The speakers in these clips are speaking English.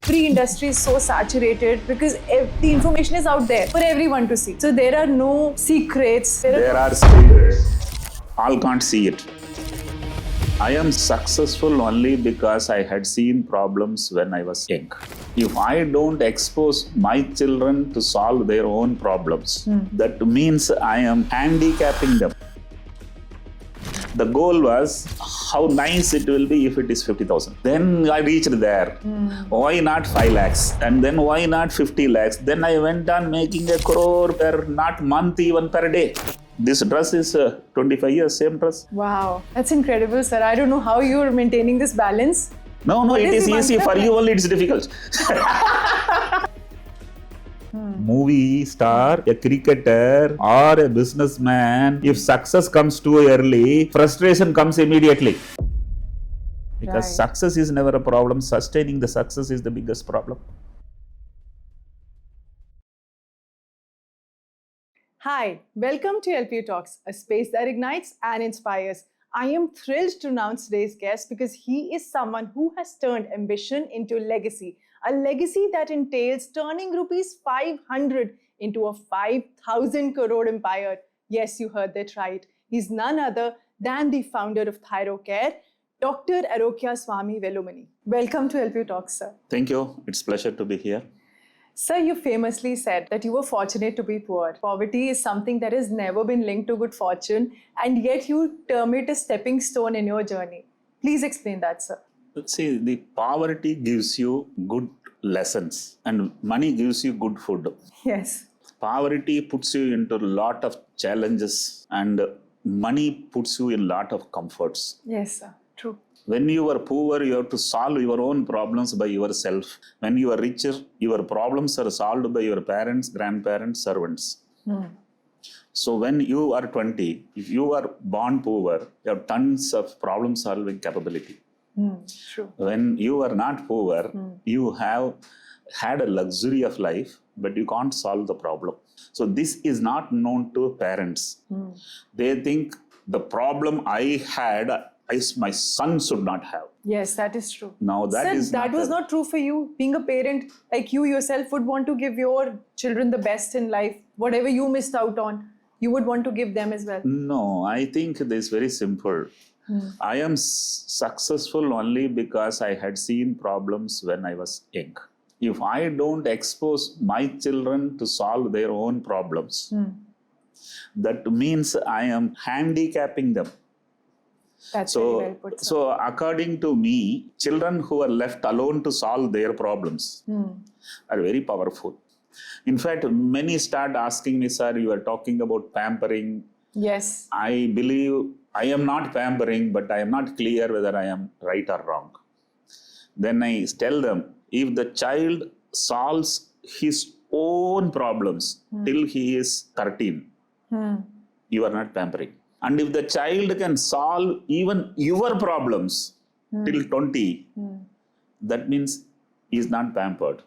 every industry is so saturated because the information is out there for everyone to see. So there are no secrets. There are secrets. All can't see it. I am successful only because I had seen problems when I was young. If I don't expose my children to solve their own problems, that means I am handicapping them. The goal was how nice it will be if it is 50,000. Then I reached there. Why not 5 lakhs? And then why not 50 lakhs? Then I went on making 1 crore per, not month, even per day. This dress is 25 years, same dress. Wow, that's incredible, sir. I don't know how you're maintaining this balance. No, it is easy. For you only, it's difficult. Movie star, a cricketer, or a businessman, if success comes too early, frustration comes immediately. Because success is never a problem. Sustaining the success is the biggest problem. Hi, welcome to LPU Talks, a space that ignites and inspires. I am thrilled to announce today's guest because he is someone who has turned ambition into legacy. A legacy that entails turning rupees 500 into a 5,000 crore empire. Yes, you heard that right. He's none other than the founder of Thyrocare, Dr. Arokiaswamy Velumani. Welcome to LPU Talks, sir. Thank you. It's a pleasure to be here. Sir, you famously said that you were fortunate to be poor. Poverty is something that has never been linked to good fortune, and yet you term it a stepping stone in your journey. Please explain that, sir. See, the poverty gives you good lessons and money gives you good food. Yes. Poverty puts you into a lot of challenges and money puts you in a lot of comforts. Yes, sir. True. When you are poor, you have to solve your own problems by yourself. When you are richer, your problems are solved by your parents, grandparents, servants. So when you are 20, if you are born poor, you have tons of problem solving capability. True. When you are not poor, you have had a luxury of life, but you can't solve the problem. So this is not known to parents. They think the problem I had, my son should not have. Yes, that is true. Now that was not true for you. Being a parent, like you yourself would want to give your children the best in life. Whatever you missed out on, you would want to give them as well. No, I think this is very simple. I am successful only because I had seen problems when I was young. If I don't expose my children to solve their own problems, that means I am handicapping them. That's very well put, sir. So according to me, children who are left alone to solve their problems are very powerful. In fact, many start asking me, sir, you are talking about pampering. Yes. I believe I am not pampering, but I am not clear whether I am right or wrong. Then I tell them, if the child solves his own problems till he is 13, you are not pampering. And if the child can solve even your problems till 20, that means he is not pampered.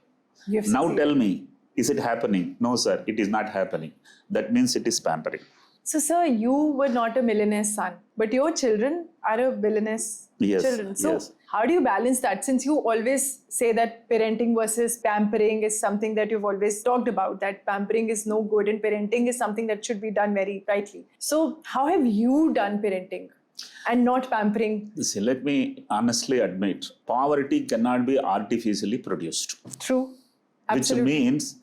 Now tell me, is it happening? No, sir, it is not happening. That means it is pampering. So, sir, you were not a millionaire's son, but your children are a billionaire's children. So, how do you balance that? Since you always say that parenting versus pampering is something that you've always talked about, that pampering is no good and parenting is something that should be done very rightly. So, how have you done parenting and not pampering? See, let me honestly admit, poverty cannot be artificially produced. True. Absolutely. Which means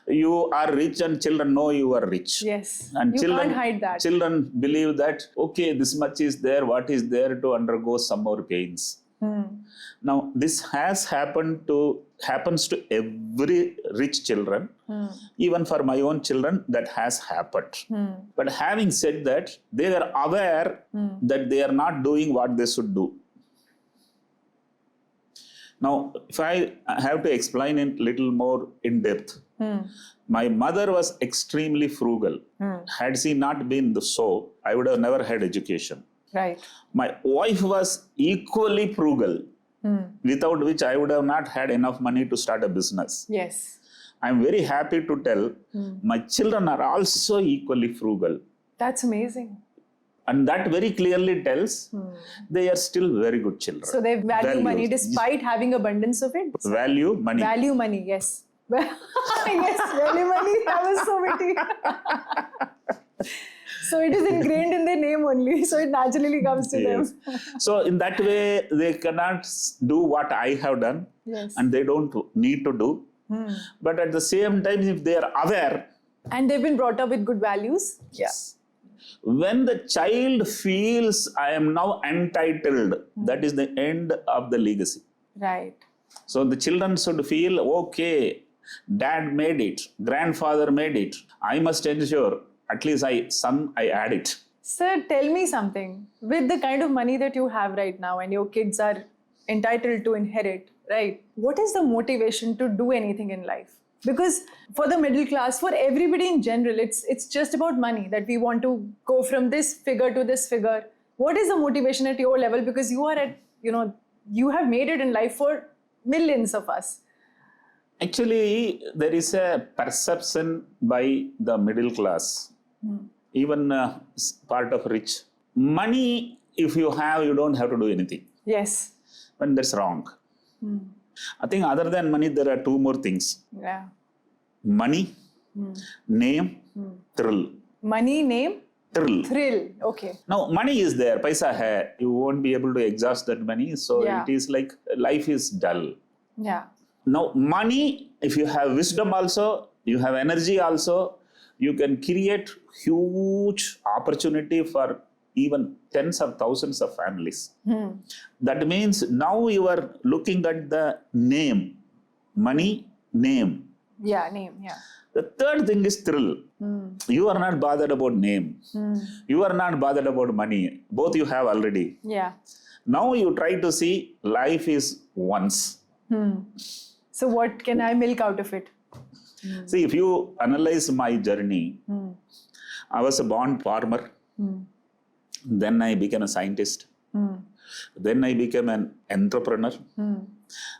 you are rich and children know you are rich. Yes, and you can't hide that. Children believe that, okay, this much is there, what is there to undergo some more pains. Now, this happens to every rich children, even for my own children, that has happened. But having said that, they are aware that they are not doing what they should do. Now, if I have to explain it a little more in depth, my mother was extremely frugal. Had she not been so, I would have never had education. Right. My wife was equally frugal, without which I would have not had enough money to start a business. Yes. I'm very happy to tell my children are also equally frugal. That's amazing. And that very clearly tells they are still very good children. So they value money despite having abundance of it. Value money. Value money, yes. Yes, value money. That was so witty. So it is ingrained in their name only. So it naturally comes to them. So in that way, they cannot do what I have done. Yes. And they don't need to do. But at the same time, if they are aware. And they've been brought up with good values. Yes. When the child feels I am now entitled, that is the end of the legacy. Right. So the children should feel, okay, dad made it, grandfather made it. I must ensure, at least I add it. Sir, tell me something. With the kind of money that you have right now and your kids are entitled to inherit, right? What is the motivation to do anything in life? Because for the middle class, for everybody in general, it's just about money, that we want to go from this figure to this figure. What is the motivation at your level? Because you are at, you have made it in life for millions of us. Actually, there is a perception by the middle class, even part of rich. Money, if you have, you don't have to do anything. Yes. But that's wrong. I think other than money, there are two more things. Yeah. Money, name, thrill. Money, name, Thrill. Thrill. Okay. Now, money is there, paisa hai. You won't be able to exhaust that money. So it is like life is dull. Yeah. Now, money, if you have wisdom also, you have energy also, you can create huge opportunity for even tens of thousands of families. That means now you are looking at the name, money, name. Yeah, name, yeah. The third thing is thrill. You are not bothered about name. You are not bothered about money. Both you have already. Yeah. Now you try to see life is once. So what can I milk out of it? See, if you analyze my journey, I was a born farmer. Then I became a scientist. Then I became an entrepreneur.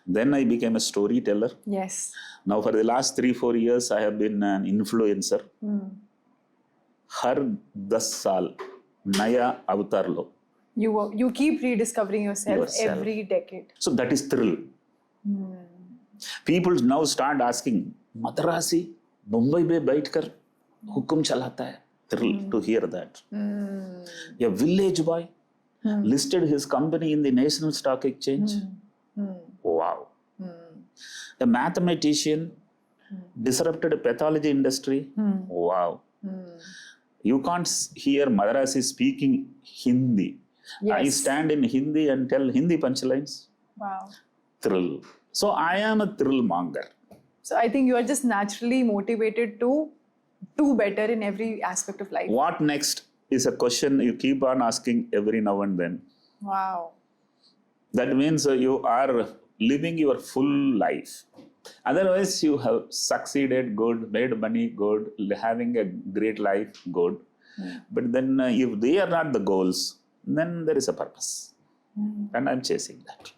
Then I became a storyteller. Yes. Now for the last 3-4 years, I have been an influencer. Har 10 saal, naya avatar lo. You keep rediscovering yourself every decade. So that is thrill. People now start asking, Madrasi, Mumbai mein bait kar hukum chalata hai. Thrill to hear that. A village boy listed his company in the National Stock Exchange. Wow. A mathematician disrupted a pathology industry. Wow. You can't hear Madrasi speaking Hindi. Yes. I stand in Hindi and tell Hindi punchlines. Wow. Thrill. So I am a thrill monger. So I think you are just naturally motivated to do better in every aspect of life. What next is a question you keep on asking every now and then. Wow. That means you are living your full life. Otherwise, you have succeeded good, made money good, having a great life good. But then if they are not the goals, then there is a purpose. And I'm chasing that.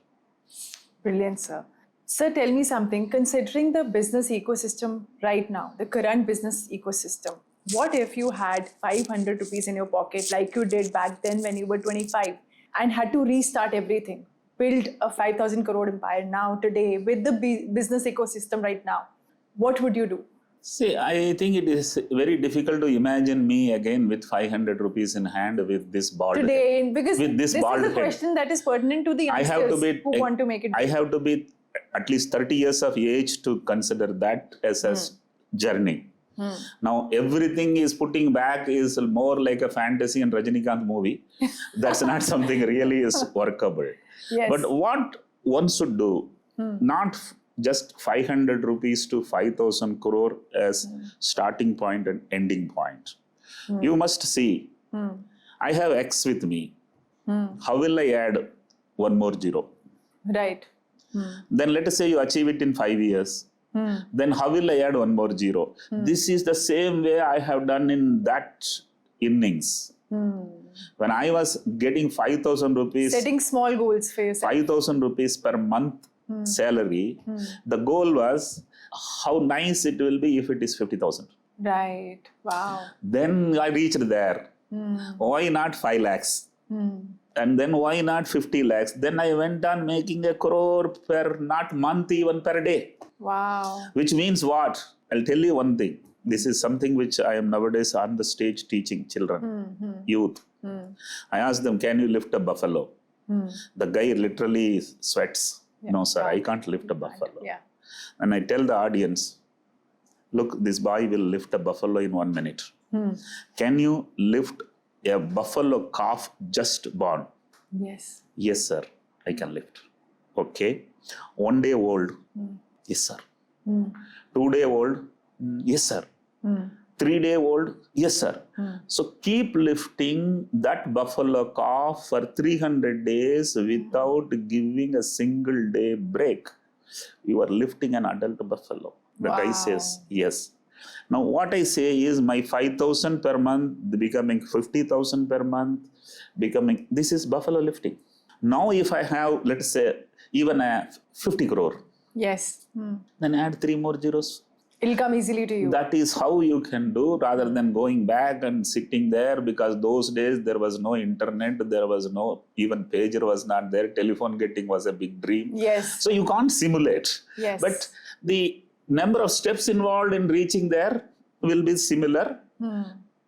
Brilliant, sir. Sir, tell me something. Considering the business ecosystem right now, the current business ecosystem, what if you had 500 rupees in your pocket like you did back then when you were 25 and had to restart everything, build a 5,000 crore empire now, today, with the business ecosystem right now? What would you do? See, I think it is very difficult to imagine me again with 500 rupees in hand with this bald today, head. Because with this this bald is a head. question that is pertinent to the youngsters who want to make it. I have to be at least 30 years of age to consider that as a journey. Now, everything is putting back is more like a fantasy and Rajinikanth movie. That's not something really is workable. Yes. But what one should do, not just 500 rupees to 5,000 crore as starting point and ending point. You must see, I have X with me. How will I add one more zero? Right. Then let us say you achieve it in 5 years. Then how will I add one more zero? This is the same way I have done in that innings. When I was getting 5,000 rupees, setting small goals for yourself. 5,000 rupees per month salary, the goal was how nice it will be if it is 50,000. Right. Wow. Then I reached there. Why not 5 lakhs? And then why not 50 lakhs? Then I went on making 1 crore per, not month, even per day. Wow. Which means what? I'll tell you one thing. This is something which I am nowadays on the stage teaching children, youth. I ask them, can you lift a buffalo? The guy literally sweats. No, sir, I can't lift a buffalo. Yeah. And I tell the audience, look, this boy will lift a buffalo in 1 minute. Can you lift a buffalo calf just born? Yes. Yes, sir, I can lift. Okay. 1 day old. Yes, sir. 2 day old. Yes, sir. 3 day old. Yes, sir. So keep lifting that buffalo calf for 300 days without giving a single day break. You are lifting an adult buffalo. The guy says, yes. Now, what I say is my 5,000 per month becoming 50,000 per month, becoming, this is buffalo lifting. Now, if I have, let's say, even a 50 crore, yes, then add 3 more zeros. It'll come easily to you. That is how you can do rather than going back and sitting there, because those days there was no internet, there was no, even pager was not there, telephone getting was a big dream. Yes. So you can't simulate. Yes. But the number of steps involved in reaching there will be similar.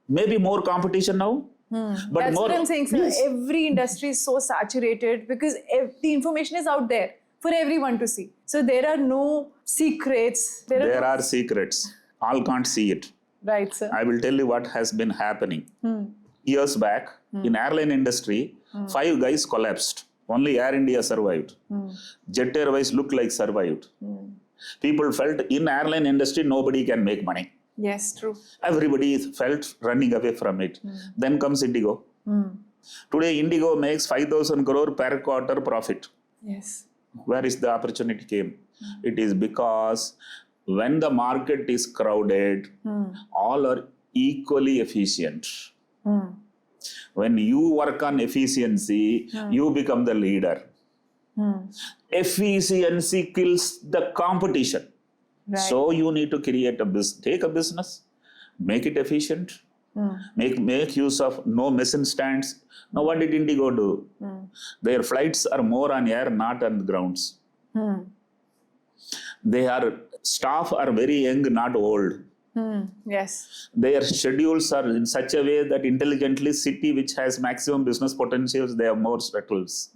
Maybe more competition now. But that's more, what I'm saying, sir. yes. Every industry is so saturated because the information is out there for everyone to see. So there are no secrets. There are secrets. All can't see it. Right, sir. I will tell you what has been happening. Years back, in airline industry, 5 guys collapsed. Only Air India survived. Jet Airways looked like survived. People felt in airline industry, nobody can make money. Yes, true. Everybody felt running away from it. Then comes Indigo. Today, Indigo makes 5,000 crore per quarter profit. Yes. Where is the opportunity came? It is because when the market is crowded, all are equally efficient. When you work on efficiency, you become the leader. Efficiency kills the competition. Right. So you need to create a business, take a business, make it efficient, make use of no mission stands. Now what did Indigo do? Their flights are more on air, not on the grounds. Their staff are very young, not old. Yes. Their schedules are in such a way that intelligently city which has maximum business potentials, they have more shuttles.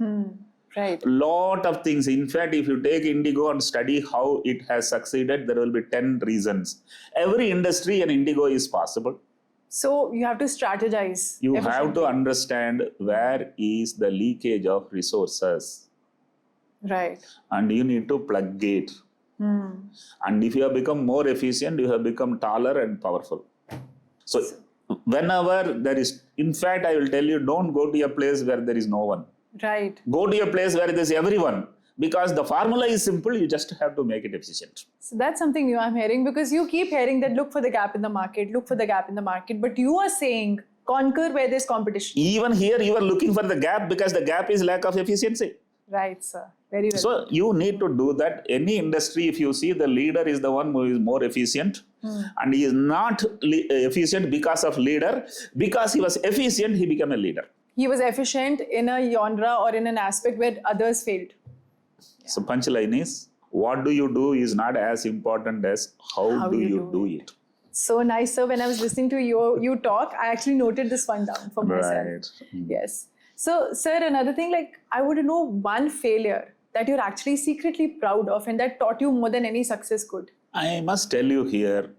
Right. Lot of things. In fact, if you take Indigo and study how it has succeeded, there will be 10 reasons. Every industry and Indigo is possible. So you have to strategize. You have to understand where is the leakage of resources. Right. And you need to plug it. And if you have become more efficient, you have become taller and powerful. So whenever there is, in fact, I will tell you, don't go to a place where there is no one. Right. Go to a place where there is everyone. Because the formula is simple, you just have to make it efficient. So that's something new I'm hearing, because you keep hearing that look for the gap in the market, look for the gap in the market. But you are saying conquer where there's competition. Even here, you are looking for the gap because the gap is lack of efficiency. Right, sir. Very well. So you need to do that. Any industry, if you see, the leader is the one who is more efficient. And he is not efficient because of leader. Because he was efficient, he became a leader. He was efficient in a genre or in an aspect where others failed. So punchline is, what do you do is not as important as how do you do it. So nice, sir. When I was listening to you talk, I actually noted this one down for myself. Right. Yes. So, sir, another thing, like, I want to know one failure that you're actually secretly proud of and that taught you more than any success could. I must tell you here,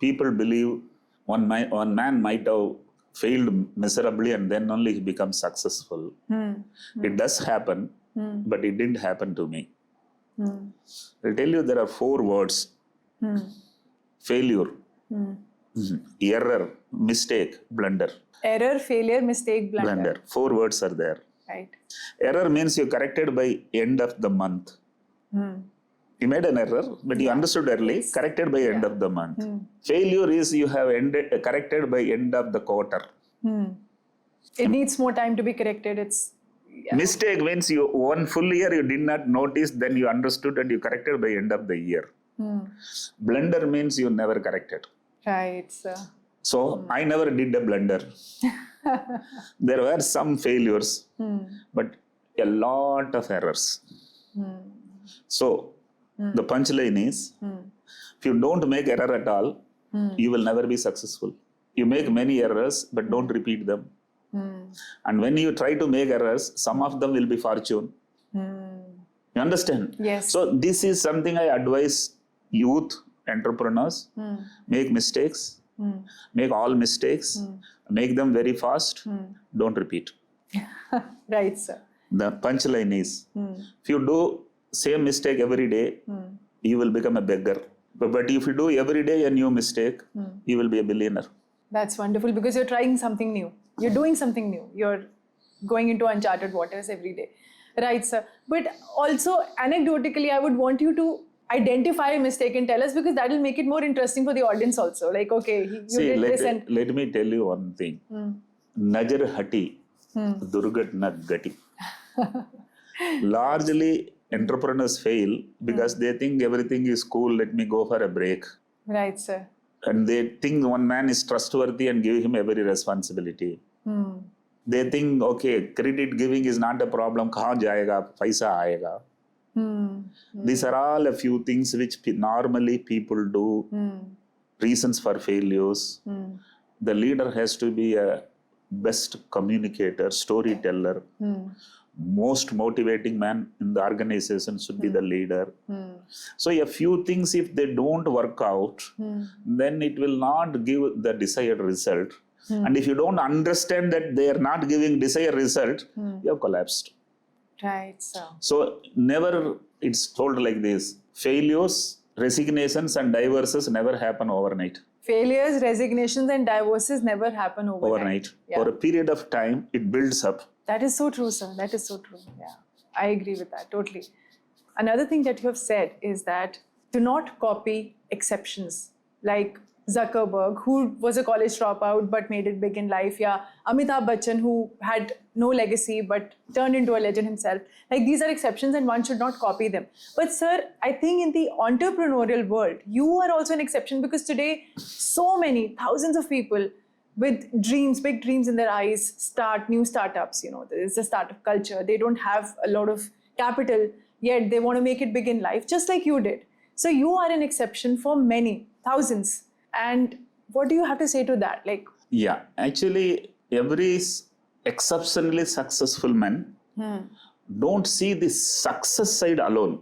people believe one man might have failed miserably and then only he becomes successful. It does happen, but it didn't happen to me. I'll tell you, there are 4 words. Failure, error, mistake, blunder. Error, failure, mistake, blunder. 4 words are there. Right. Error means you corrected by end of the month. You made an error, but you understood early, corrected by end of the month. Failure is you have corrected by end of the quarter. It needs more time to be corrected. Mistake means you 1 full year you did not notice, then you understood and you corrected by end of the year. Blunder means you never corrected. Right, sir. So I never did a blunder. There were some failures, but a lot of errors. So the punchline is, if you don't make error at all, you will never be successful. You make many errors, but don't repeat them. And when you try to make errors, some of them will be fortune. You understand? Yes. So this is something I advise youth entrepreneurs. Make mistakes. Make all mistakes. Make them very fast. Don't repeat. Right, sir. The punchline is, if you do same mistake every day, you will become a beggar. But if you do every day a new mistake, you will be a billionaire. That's wonderful because you're trying something new. You're doing something new. You're going into uncharted waters every day. Right, sir. But also, anecdotally, I would want you to identify a mistake and tell us, because that will make it more interesting for the audience also. Like, okay, you did this and... Let me tell you one thing. Najar hati, durgatna gati. Largely, entrepreneurs fail because they think everything is cool, let me go for a break. Right, sir. And they think one man is trustworthy and give him every responsibility. They think, okay, credit giving is not a problem. Kahan jayega, paisa aayega. These are all a few things which normally people do. Reasons for failures. The leader has to be a best communicator, storyteller. Most motivating man in the organization should be the leader. So a few things, if they don't work out, then it will not give the desired result. And if you don't understand that they are not giving desired result, you have collapsed. Right, sir. So never, it's told like this: failures, resignations and divorces never happen overnight. Failures, resignations and divorces never happen overnight. Yeah. For a period of time, it builds up. That is so true, sir. That is so true. Yeah, I agree with that totally. Another thing that you have said is that do not copy exceptions. Like Zuckerberg, who was a college dropout but made it big in life. Yeah, Amitabh Bachchan, who had no legacy but turned into a legend himself. Like, these are exceptions and one should not copy them. But sir, I think in the entrepreneurial world, you are also an exception, because today so many thousands of people with dreams, big dreams in their eyes, start new startups. You know, there's a startup culture. They don't have a lot of capital, yet they want to make it big in life, just like you did. So you are an exception for many, thousands. And what do you have to say to that? Like, yeah, actually, every exceptionally successful man don't see the success side alone.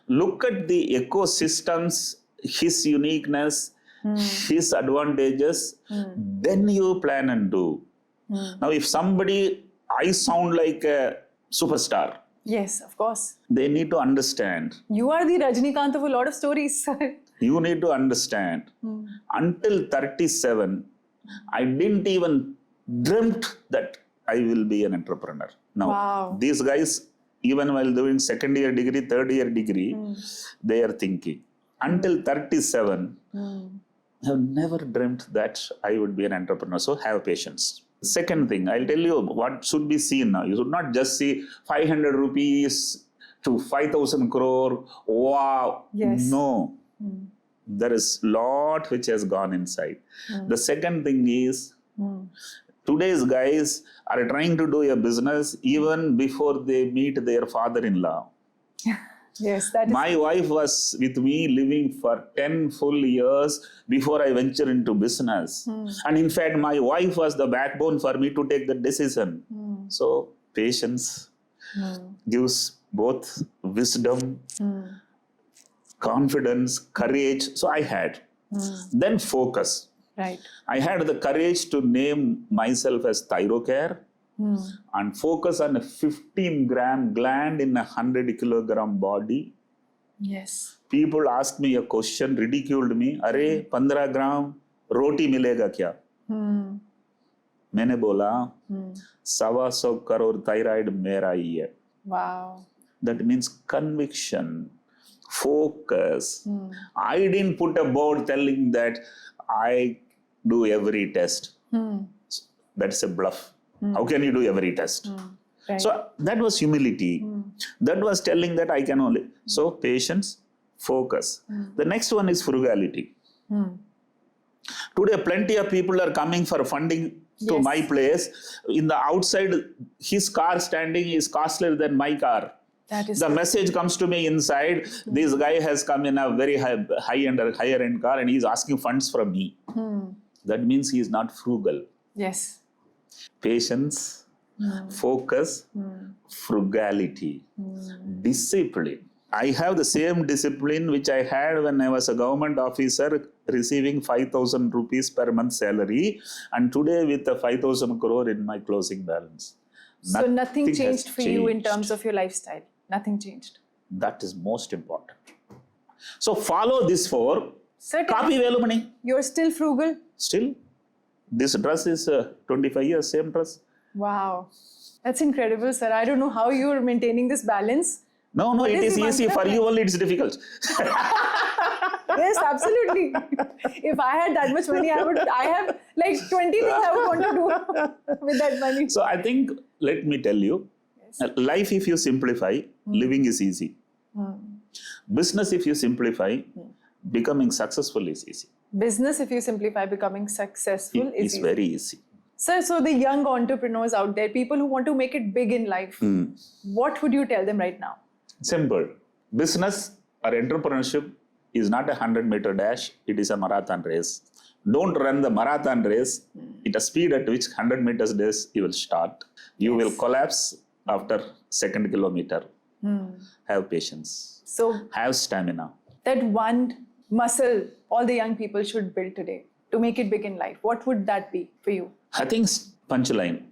Look at the ecosystems, his uniqueness, his advantages, then you plan and do. Now, if I sound like a superstar. Yes, of course. They need to understand. You are the Rajnikant of a lot of stories, sir. You need to understand. Until 37, I didn't even dreamt that I will be an entrepreneur. Now, these guys, even while doing second year degree, third year degree, they are thinking. Until 37, I have never dreamt that I would be an entrepreneur. So have patience. Second thing, I'll tell you what should be seen now. You should not just see 500 rupees to 5,000 crore. Wow. Yes. No. There is a lot which has gone inside. The second thing is, today's guys are trying to do a business even before they meet their father-in-law. Yes, that is. My wife was with me living for 10 full years before I ventured into business. And in fact, my wife was the backbone for me to take the decision. So patience gives both wisdom, confidence, courage. So I had. Then focus. Right. I had the courage to name myself as Thyrocare and focus on a 15-gram gland in a 100-kilogram body. Yes. People asked me a question, ridiculed me. Arey, 15 gram roti milega kya? मैंने बोला 125 crore thyroid मेरा ही है. Wow. That means conviction, focus. I didn't put a board telling that I do every test. That's a bluff. How can you do every test? Right. So that was humility. That was telling that I can only. So patience, focus. The next one is frugality. Today, plenty of people are coming for funding to my place. In the outside, his car standing is costlier than my car. That is The message comes to me inside. This guy has come in a very higher end car and he's asking funds from me. That means he is not frugal. Yes. Patience, focus, frugality, discipline. I have the same discipline which I had when I was a government officer receiving 5,000 rupees per month salary, and today with the 5,000 crore in my closing balance. So nothing changed for you in terms of your lifestyle? Nothing changed? That is most important. So follow this four. Certainly. Copy Velumani. You're still frugal? Still. This dress is 25 years, same dress. Wow. That's incredible, sir. I don't know how you're maintaining this balance. No, it is easy. For you only, it's difficult. Yes, absolutely. If I had that much money, I have like 20 things I would want to do with that money. So I think, let me tell you, life if you simplify, living is easy. Business if you simplify, becoming successful is easy. Business, if you simplify, becoming successful is easy. Very easy. Sir, so the young entrepreneurs out there, people who want to make it big in life, what would you tell them right now? Simple. Business or entrepreneurship is not a 100-meter dash. It is a marathon race. Don't run the marathon race at a speed at which 100 meters dash you will start. You will collapse after second kilometer. Have patience. So have stamina. That one muscle all the young people should build today to make it big in life, what would that be for you? I think punchline.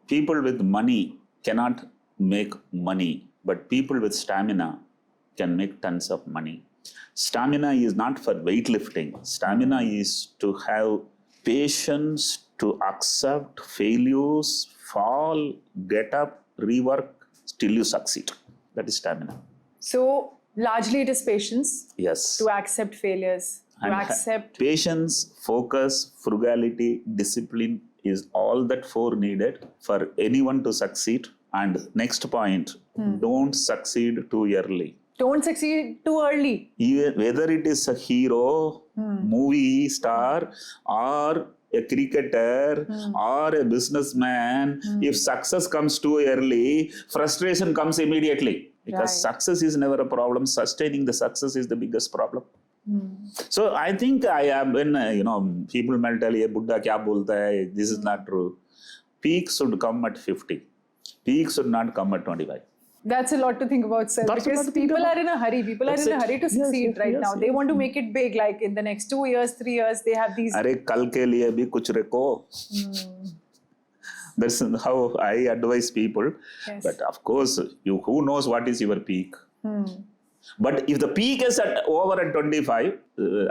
People with money cannot make money, but people with stamina can make tons of money. Stamina is not for weightlifting. Stamina is to have patience to accept failures, fall, get up, rework, till you succeed. That is stamina. So largely it is patience. Yes. To accept failures. To accept patience, focus, frugality, discipline is all that four needed for anyone to succeed. And next point, don't succeed too early. Don't succeed too early. Even whether it is a hero, movie star, or a cricketer, or a businessman, if success comes too early, frustration comes immediately. Because success is never a problem. Sustaining the success is the biggest problem. So I think I am, when people might tell you, Buddha kya bolta hai, this is not true. Peak should come at 50. Peak should not come at 25. That's a lot to think about, sir. Because people are in a hurry. People are in a hurry to succeed right now. They want to make it big. Like in the next 2 years, 3 years, they have these. Arey, kal ke liye bhi kuch rakho. That's how I advise people. Yes. But of course, who knows what is your peak? But if the peak is over at 25,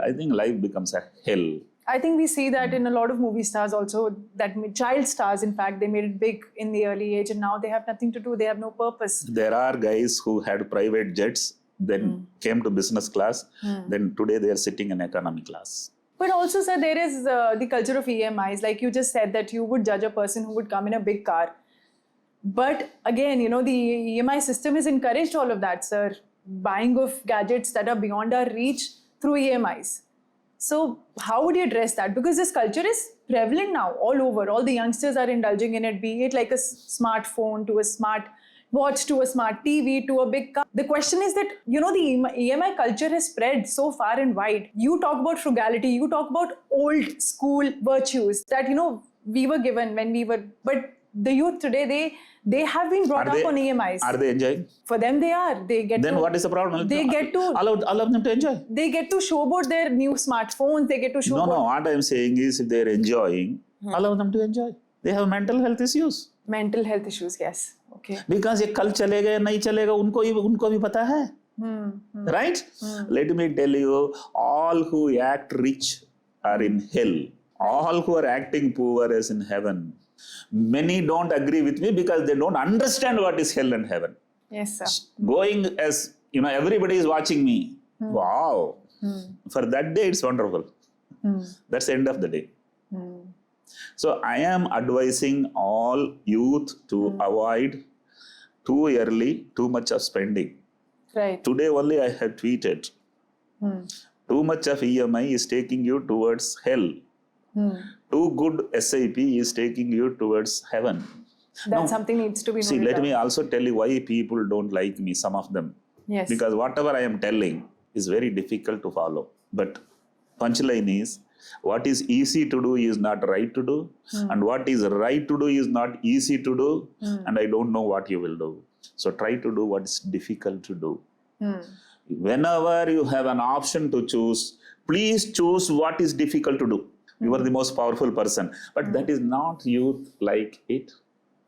I think life becomes a hell. I think we see that in a lot of movie stars also, that child stars, in fact, they made it big in the early age and now they have nothing to do. They have no purpose. There are guys who had private jets, then came to business class, then today they are sitting in economy class. But also, sir, there is the culture of EMIs. Like you just said that you would judge a person who would come in a big car. But again, the EMI system has encouraged all of that, sir. Buying of gadgets that are beyond our reach through EMIs. So how would you address that? Because this culture is prevalent now all over. All the youngsters are indulging in it, be it like a smartphone to a smart watch to a smart TV to a big car. The question is that, the EMI culture has spread so far and wide. You talk about frugality, you talk about old school virtues that, we were given when we were, but the youth today, they have been brought up on EMIs. Are they enjoying? For them, they are. They get. Then what is the problem? They get to allow them to enjoy. They get to showboat their new smartphones. They get to showboat. No. What I am saying is, if they are enjoying, allow them to enjoy. They have mental health issues. Mental health issues, yes. Okay. Because ये कल चलेगा या नहीं चलेगा उनको भी पता है. Right? Let me tell you, all who act rich are in hell. All who are acting poor is in heaven. Many don't agree with me because they don't understand what is hell and heaven. Yes, sir. Going as, everybody is watching me. Wow. For that day, it's wonderful. That's the end of the day. So I am advising all youth to avoid too early, too much of spending. Right. Today only I have tweeted. Too much of EMI is taking you towards hell. Too good SIP is taking you towards heaven. That something needs to be noted. See, let down. me also tell you why people don't like me, some of them. Yes. Because whatever I am telling is very difficult to follow. But punchline is, what is easy to do is not right to do. And what is right to do is not easy to do. And I don't know what you will do. So try to do what is difficult to do. Whenever you have an option to choose, please choose what is difficult to do. You are the most powerful person. But that is not youth like it.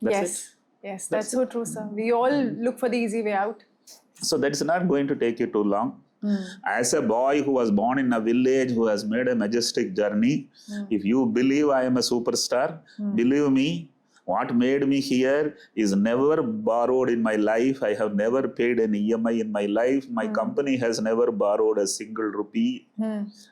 That's Yes, that's so true, sir. We all look for the easy way out. So that's not going to take you too long. As a boy who was born in a village, who has made a majestic journey, if you believe I am a superstar, believe me, what made me here is never borrowed in my life. I have never paid an EMI in my life. My company has never borrowed a single rupee,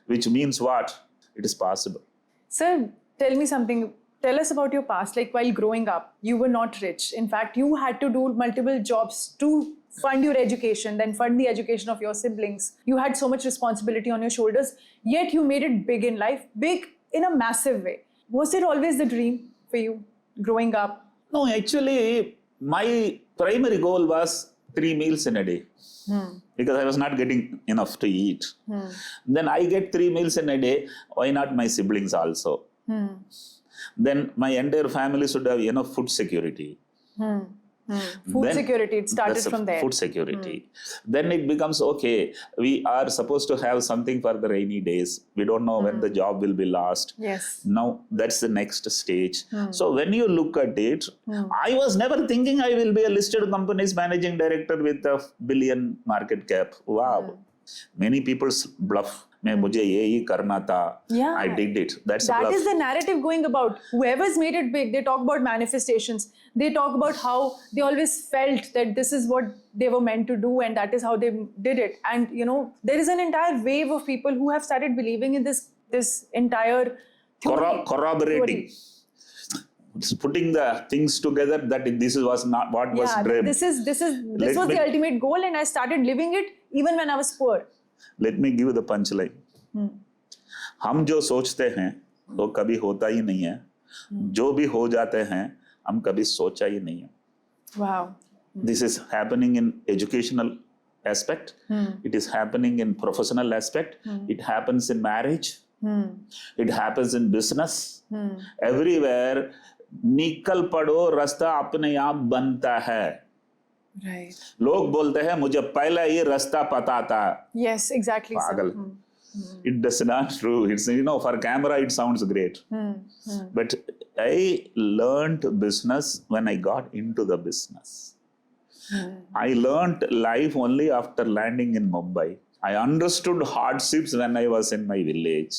which means what? It is possible. Sir, tell me something. Tell us about your past. Like while growing up, you were not rich. In fact, you had to do multiple jobs to fund your education, then fund the education of your siblings. You had so much responsibility on your shoulders, yet you made it big in life, big in a massive way. Was it always the dream for you growing up? No, actually, my primary goal was 3 meals in a day. Because I was not getting enough to eat. Then I get 3 meals in a day. Why not my siblings also? Then my entire family should have enough food security. Food security, it started from there. Food security. Then it becomes, okay, we are supposed to have something for the rainy days. We don't know when the job will be lost. Yes. Now, that's the next stage. So when you look at it, I was never thinking I will be a listed company's managing director with a billion market cap. Wow. Many people bluff. मुझे यही करना था. I did it. That is the narrative going about. Whoever's made it big, they talk about manifestations. They talk about how they always felt that this is what they were meant to do and that is how they did it. And you know, there is an entire wave of people who have started believing in this entire theory. Corroborating. Putting the things together that this was not what was dreamed. This was the ultimate goal, and I started living it even when I was poor. Let me give the punchline. हम जो सोचते हैं वो कभी होता ही नहीं है. जो भी हो जाते हैं हम कभी सोचा ही नहीं है. Wow. This is happening in educational aspect. It is happening in professional aspect. It happens in marriage. It happens in business. Everywhere. निकल पड़ो, रास्ता अपने आप बनता है. Right. लोग बोलते हैं मुझे पहले ये रास्ता पता था. Yes, exactly. पागल. It does not true. It's, you know, for camera it sounds great. But I learned business when I got into the business. I learned life only after landing in Mumbai. I understood hardships when I was in my village.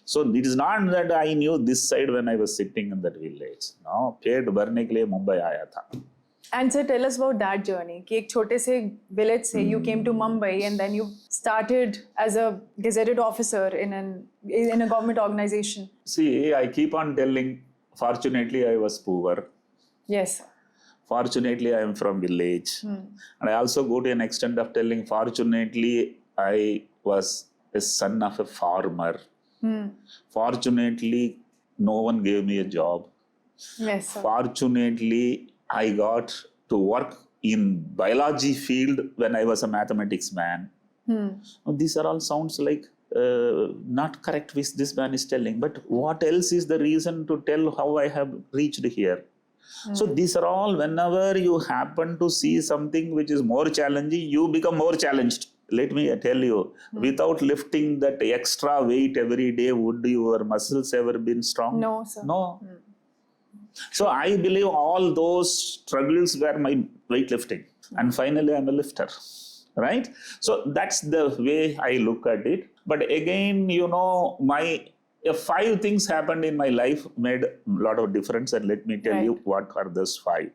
So it is not that I knew this side when I was sitting in that village. No, पेट भरने के लिए मुंबई आया था. And sir, tell us about that journey. कि एक छोटे से village से you came to Mumbai and then you started as a gazetted officer in a government organization. See, I keep on telling, fortunately I was poor. Yes. Fortunately, I am from village. And I also go to an extent of telling, fortunately, I was a son of a farmer. Fortunately, no one gave me a job. Yes, sir. Fortunately, I got to work in biology field when I was a mathematics man. Now, these are all sounds like not correct which this man is telling. But what else is the reason to tell how I have reached here? So these are all, whenever you happen to see something which is more challenging, you become more challenged. Let me tell you, without lifting that extra weight every day, would your muscles ever been strong? No, sir. No. So I believe all those struggles were my weightlifting. And finally, I'm a lifter. Right? So that's the way I look at it. But again, you know, 5 things happened in my life made a lot of difference, and let me tell you what are those 5.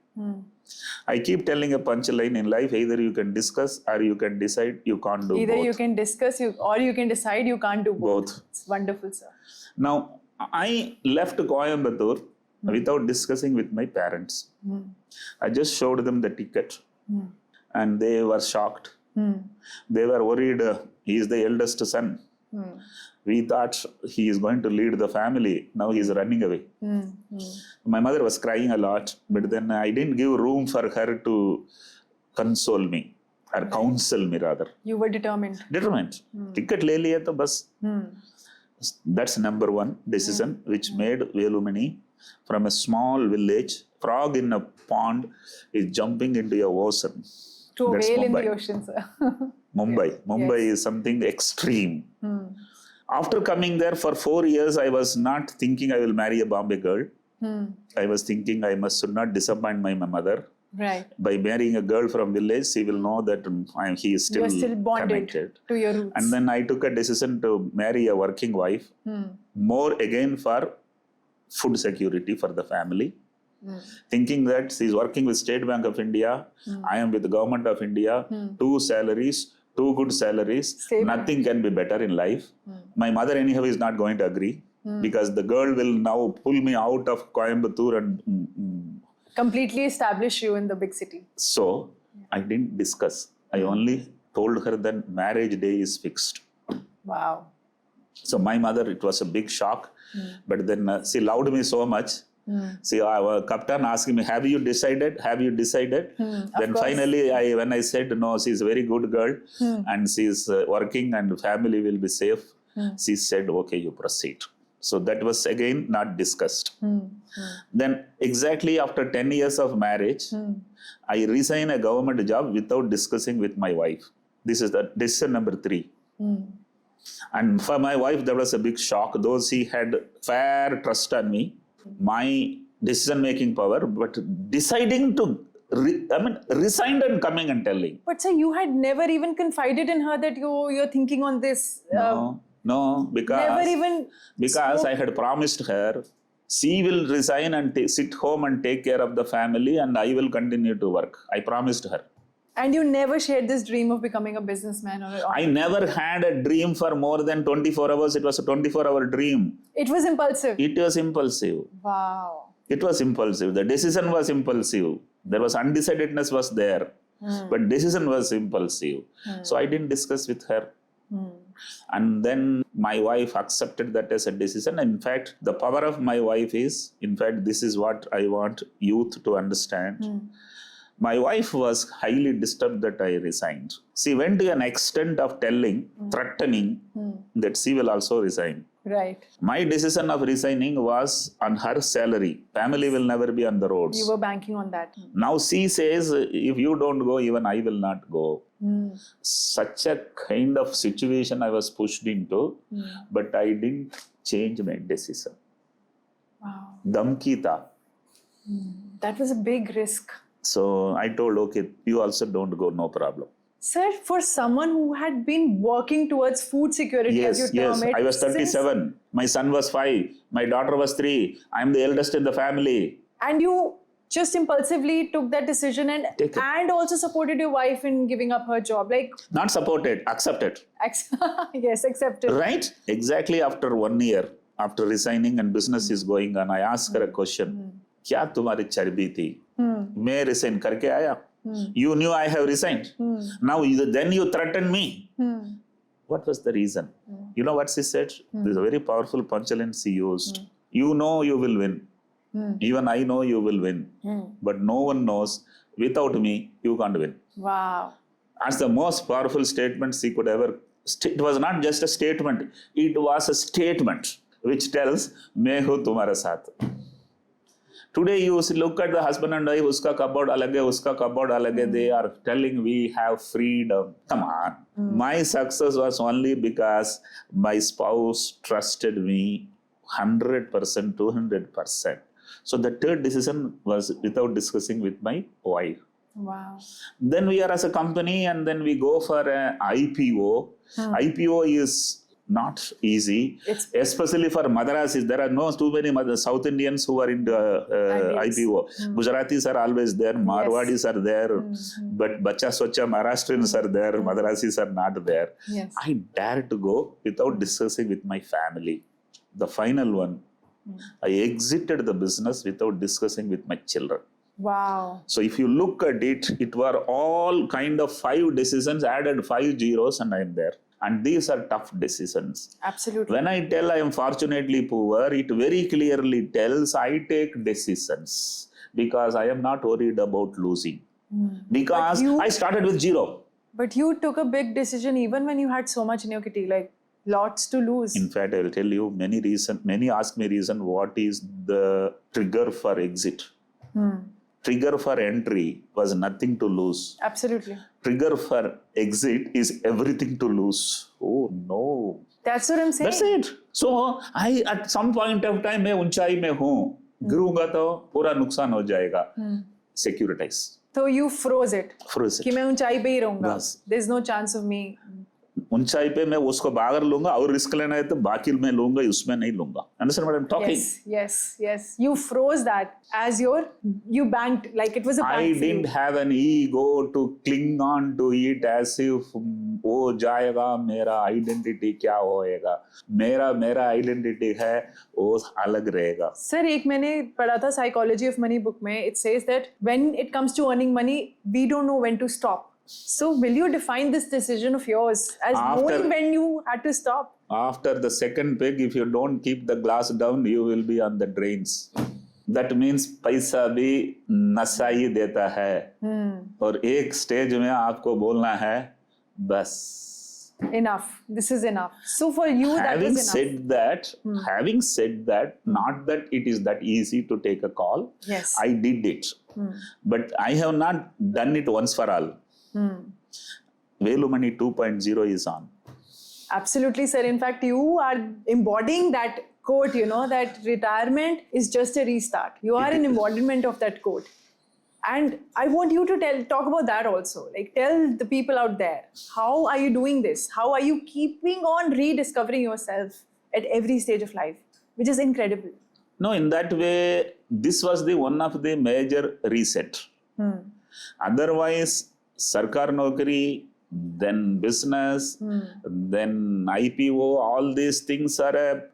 I keep telling a punchline in life: either you can discuss or you can decide. You can't do both. Either you can discuss or you can decide. You can't do both. It's wonderful, sir. Now, I left Coimbatore without discussing with my parents. I just showed them the ticket, and they were shocked. They were worried. He is the eldest son. We thought he is going to lead the family. Now he is running away. My mother was crying a lot, but then I didn't give room for her to console me or counsel me rather. You were determined. Determined. Ticket le liya to bas. That's number one decision which made Velumani from a small village, frog in a pond is jumping into a ocean. To a That's whale in Mumbai. the ocean, sir. Mumbai is something extreme. After coming there for 4 years, I was not thinking I will marry a Bombay girl. I was thinking I should not disappoint my mother. Right. By marrying a girl from village, she will know that he is You are still still bonded connected. to your roots. And then I took a decision to marry a working wife, more again for food security for the family. Thinking that she is working with State Bank of India, I am with the Government of India, 2 salaries, 2 good salaries, Stable. Nothing can be better in life. My mother anyhow is not going to agree because the girl will now pull me out of Coimbatore and completely establish you in the big city. So I didn't discuss. I only told her that marriage day is fixed. Wow. So my mother, it was a big shock. But then she loved me so much. See, our captain asked me, have you decided? Have you decided? Then finally, when I said, no, she's a very good girl and she's working and family will be safe. She said, okay, you proceed. So that was again not discussed. Then exactly after 10 years of marriage, I resigned a government job without discussing with my wife. This is the decision number 3. And for my wife, that was a big shock, though she had fair trust on me, my decision-making power, but deciding to, resigned and coming and telling. But sir, you had never even confided in her that you're thinking on this. No, Never even because I had promised her, she will resign and sit home and take care of the family and I will continue to work. I promised her. And you never shared this dream of becoming a businessman or I never had a dream for more than 24 hours. It was a 24-hour dream. It was impulsive. It was impulsive. Wow. It was impulsive. The decision was impulsive. There was undecidedness was there. But decision was impulsive. So I didn't discuss with her. And then my wife accepted that as a decision. In fact, the power of my wife is, in fact, this is what I want youth to understand. My wife was highly disturbed that I resigned. She went to an extent of telling, threatening that she will also resign. Right. My decision of resigning was on her salary. Family will never be on the roads. You were banking on that. Now she says, if you don't go, even I will not go. Such a kind of situation I was pushed into, but I didn't change my decision. Wow. Dhamki tha. That was a big risk. So I told, okay, you also don't go, no problem. Sir, for someone who had been working towards food security, as you term it, I was 37. My son was 5. My daughter was 3. I'm the eldest in the family. And you just impulsively took that decision and also supported your wife in giving up her job. Like not supported, accepted. Yes, accepted. Right? Exactly after 1 year, after resigning and business is going on, I asked her a question. क्या तुम्हारी चर्बी थी? मैं resign करके आया. You knew I have resigned. Now then you threatened me. What was the reason? You know what she said? There's a very powerful punchline she used. You know you will win. Even I know you will win. But no one knows. Without me, you can't win. Wow. That's the most powerful statement she could ever. It was not just a statement. It was a statement which tells, मैं हूँ तुम्हारे साथ. Today you look at the husband and wife, uska cupboard alag hai, uska cupboard alag hai, they are telling we have freedom. Come on. My success was only because my spouse trusted me 100%, 200%. So the third decision was without discussing with my wife. Wow. Then we are as a company and then we go for an IPO. IPO is not easy, especially for Madarasis. There are no too many South Indians who are in the IPO. Gujaratis are always there, Marwadis are there, but Bacha Swacha Maharashtrians are there, Madarasis are not there. Yes. I dare to go without discussing with my family. The final one, I exited the business without discussing with my children. Wow. So if you look at it, it were all kind of 5 decisions, added 5 zeros and I am there. And these are tough decisions. Absolutely. When I tell I am fortunately poor, it very clearly tells I take decisions because I am not worried about losing. Because I started with zero. But you took a big decision even when you had so much in your kitty, like lots to lose. In fact, I will tell you many ask me reason what is the trigger for exit. Trigger for entry was nothing to lose. Absolutely. Trigger for exit is everything to lose. Oh no. That's what I'm saying. That's it. So I at some point of time मैं ऊंचाई में हूँ, गिरूंगा तो पूरा नुकसान हो जाएगा. Securitize. So you froze it. Froze it. कि मैं ऊंचाई पे ही रहूंगा. बस. There's no chance of me. ऊंचाई पे मैं उसको बाहर लूंगा और रिस्क लेना है तो बाकी मैं लूंगा, उसमें नहीं लूंगा. Understand what I'm talking? Yes. You froze that as you banked, like it was a bank. I didn't have an ego to cling on to it as if वो जाएगा, मेरा आइडेंटिटी क्या होएगा, मेरा आइडेंटिटी है वो अलग रहेगा. सर एक मैंने पढ़ा था साइकोलॉजी ऑफ मनी बुक में, it says that when it comes to earning money we don't know when to stop. So will you define this decision of yours as knowing when you had to stop? After the second peg, if you don't keep the glass down, you will be on the drains. That means पैसा भी नशा ही देता है. और एक stage में आपको बोलना है बस. Enough. This is enough. So for you that was enough. Having said that, not that it is that easy to take a call. Yes. I did it. But I have not done it once for all. Velumani 2.0 is on. Absolutely, sir. In fact, you are embodying that quote, that retirement is just a restart. You are an embodiment of that quote. And I want you to talk about that also. Like, tell the people out there, how are you doing this? How are you keeping on rediscovering yourself at every stage of life, which is incredible. No, in that way, this was the one of the major reset. Otherwise, Sarkar Nokri, then business, then IPO, all these things are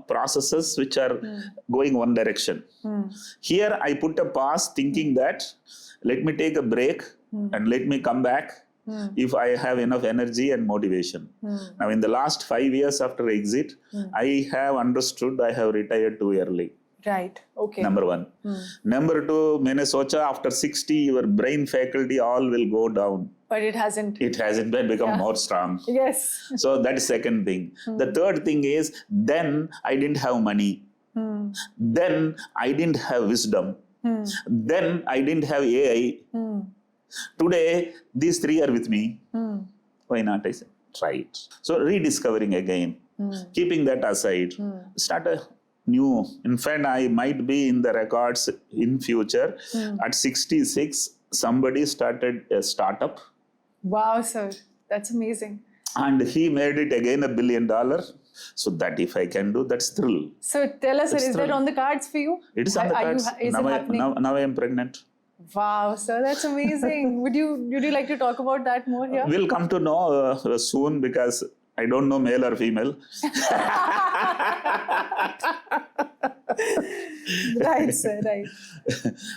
processes which are going one direction. Here I put a pause thinking that let me take a break and let me come back if I have enough energy and motivation. Now in the last 5 years after exit, I have understood I have retired too early. Right. Okay. Number one. Number two, मैंने सोचा after 60 your brain faculty all will go down. But it hasn't. It hasn't become more strong. Yes. So that is second thing. The third thing is then I didn't have money. Then I didn't have wisdom. Then I didn't have AI. Today these three are with me. Why not? I said, try it. So rediscovering again, keeping that aside, start a new. In fact, I might be in the records in future. At 66, somebody started a startup. Wow, sir. That's amazing. And he made it again $1 billion. So that if I can do, that's thrill. So tell us, sir, is that on the cards for you? It is on the cards. Is it happening? Now I am pregnant. Wow, sir, that's amazing. Would you like to talk about that more here? We'll come to know soon because I don't know male or female. Right, sir, right.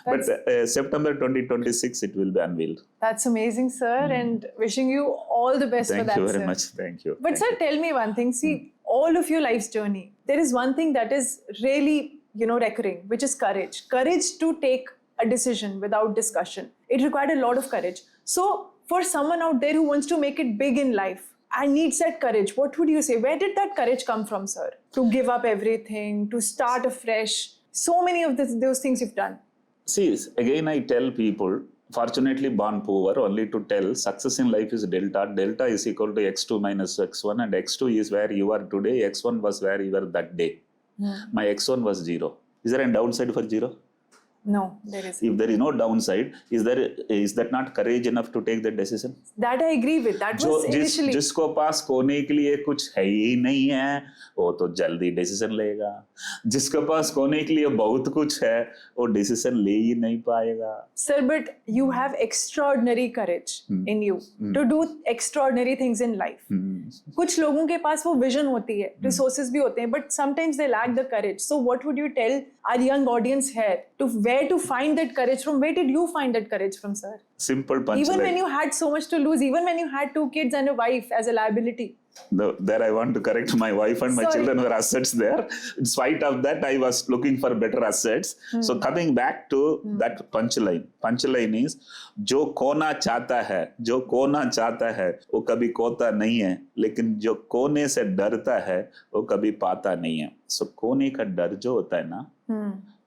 But September 2026, it will be unveiled. That's amazing, sir, and wishing you all the best for that, Thank you very sir. much. Thank you. But sir, tell me one thing. See, all of your life's journey, there is one thing that is really, recurring, which is courage. Courage to take a decision without discussion. It required a lot of courage. So for someone out there who wants to make it big in life and needs that courage, what would you say? Where did that courage come from, sir? To give up everything, to start afresh. So many of those things you've done. See, again, I tell people, fortunately born poor, only to tell success in life is delta. Delta is equal to x2 minus x1, and x2 is where you are today. x1 was where you were that day. My x1 was 0. Is there a downside for 0? No, there isn't. If there is no downside, is that not courage enough to take that decision? That I agree with. That was initially. जिसको पास खोने के लिए कुछ है ही नहीं है, वो तो जल्दी डिसीजन लेगा. जिसके पास खोने के लिए बहुत कुछ है, वो डिसीजन ले ही नहीं पाएगा. Sir, but you have extraordinary courage in you to do extraordinary things in life. कुछ लोगों के पास वो vision होती है, resources भी होते हैं, but sometimes they lack the courage. So what would you tell our young audience here to where to find that courage from. Where did you find that courage from, sir? Simple punchline. Even when you had so much to lose, even when you had 2 kids and a wife as a liability. There I want to correct, my wife and my children were assets there. In spite of that, I was looking for better assets. So coming back to that punchline. Punchline is, जो खोना चाहता है, वो कभी खोता नहीं है. लेकिन जो खोने से डरता है, वो कभी पाता नहीं है. So खोने का डर जो होता है ना,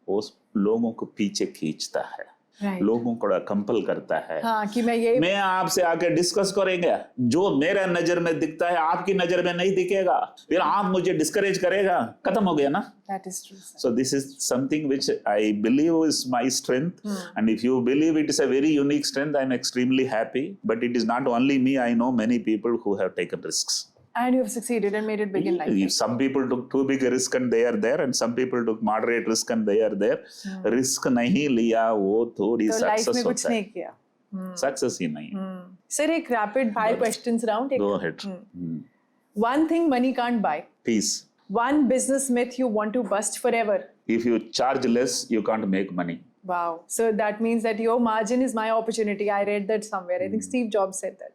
वो लोगों को पीछे खींचता है. लोगों को कंपल करता है. हाँ, कि मैं आपसे आके डिस्कस करेंगे, जो मेरा नजर में दिखता है आपकी नजर में नहीं दिखेगा, फिर आप मुझे डिस्करेज करेगा, खत्म हो गया ना. That is true, sir. So this is something which I believe is my strength, and if you believe it is a very unique strength, I am extremely happy. But it is not only me. I know many people who have taken risks. And you have succeeded and made it big in life. Some people took too big a risk and they are there, and some people took moderate risk and they are there. Risk नहीं लिया वो थोड़ी success life में कुछ नहीं किया. Success ही नहीं. Sir, एक rapid fire questions round. Go ahead. One thing money can't buy. Peace. One business myth you want to bust forever. If you charge less, you can't make money. Wow. So that means that your margin is my opportunity. I read that somewhere. I think Steve Jobs said that.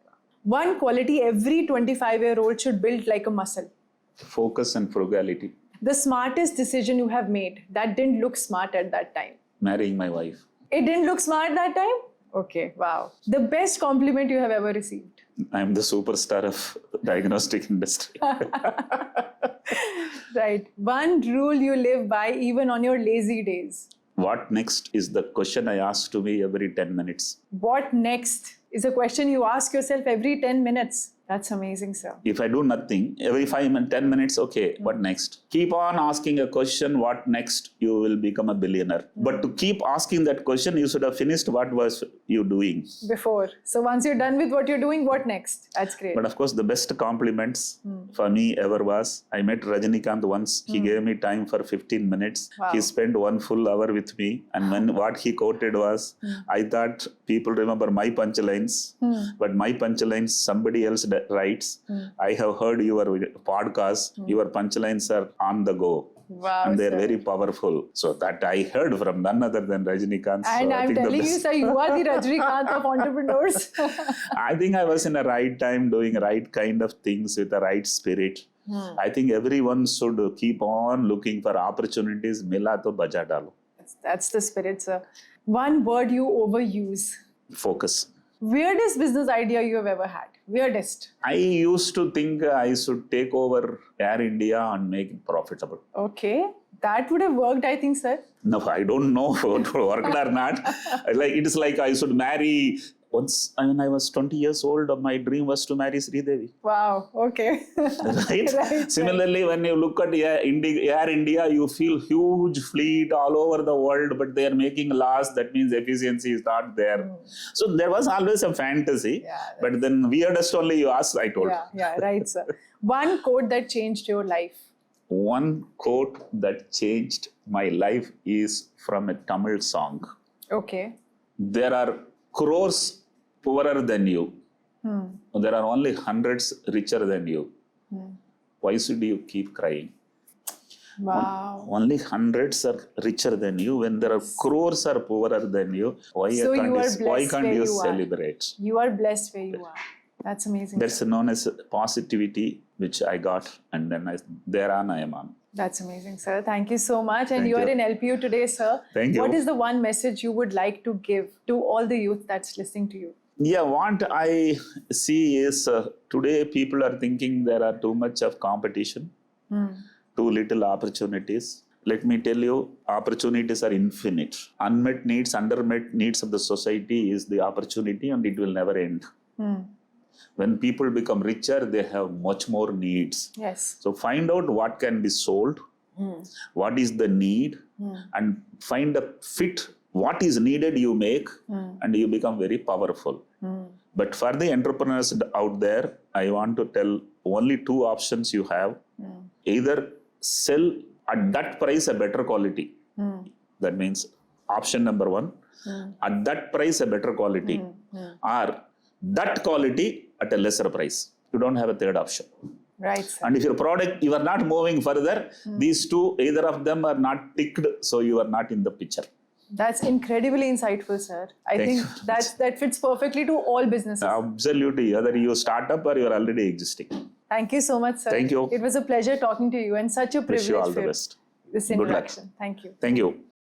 One quality every 25-year-old should build like a muscle. Focus and frugality. The smartest decision you have made that didn't look smart at that time. Marrying my wife. It didn't look smart that time? Okay, wow. The best compliment you have ever received. I'm the superstar of diagnostic industry. Right. One rule you live by even on your lazy days. What next is the question I ask to me every 10 minutes. What next is a question you ask yourself every 10 minutes. That's amazing, sir. If I do nothing, every 5 and 10 minutes, okay, what next? Keep on asking a question, what next? You will become a billionaire. But to keep asking that question, you should have finished what was you doing before. So once you're done with what you're doing, what next? That's great. But of course, the best compliments for me ever was, I met Rajinikanth once. He gave me time for 15 minutes. Wow. He spent 1 full hour with me. And when what he quoted was, I thought people remember my punchlines, but my punchlines somebody else writes. I have heard your podcast. Your punchlines are on the go. Wow, and they're sir. very powerful. So that I heard from none other than Rajinikanth. And so I'm telling you, sir, you are the Rajinikanth of entrepreneurs. I think I was in the right time doing right kind of things with the right spirit. I think everyone should keep on looking for opportunities. Mila to baja dalo. That's the spirit, sir. One word you overuse. Focus. Weirdest business idea you have ever had? Weirdest. I used to think I should take over Air India and make it profitable. Okay. That would have worked, I think, sir. No, I don't know if it worked or not. It is like I should marry. Once, when I was 20 years old, my dream was to marry Sri Devi. Wow, okay. Right? Right. Similarly, when you look at Air India, you feel huge fleet all over the world, but they are making loss. That means efficiency is not there. So there was always a fantasy. Yeah, but then weirdest only you asked, I told. Yeah, right, sir. One quote that changed your life. One quote that changed my life is from a Tamil song. Okay. There are crores poorer than you. There are only hundreds richer than you. Why should you keep crying? Wow. Only hundreds are richer than you. When there are crores are poorer than you, why can't you celebrate? You are blessed where you are. That's amazing. That's known as positivity, which I got, and then thereon I am on. That's amazing, sir. Thank you so much. And Thank you are you. in LPU today, sir. Thank you. What is the one message you would like to give to all the youth that's listening to you? Yeah, what I see is today people are thinking there are too much of competition, too little opportunities. Let me tell you, opportunities are infinite. Unmet needs, undermet needs of the society is the opportunity, and it will never end. When people become richer, they have much more needs. Yes. So find out what can be sold, what is the need, and find a fit. What is needed you make, and you become very powerful. But for the entrepreneurs out there, I want to tell only 2 options you have. Either sell at that price a better quality. That means option number 1, at that price a better quality, or that quality at a lesser price. You don't have a third option. Right, sir. And if your product, you are not moving further, these 2, either of them are not ticked, so you are not in the picture. That's incredibly insightful, sir. I Thank think you. that fits perfectly to all businesses. Absolutely. Whether you start up or you're already existing. Thank you so much, sir. Thank you. It was a pleasure talking to you and such a Wish privilege you all the for best. this Good luck. interaction. Thank you. Thank you.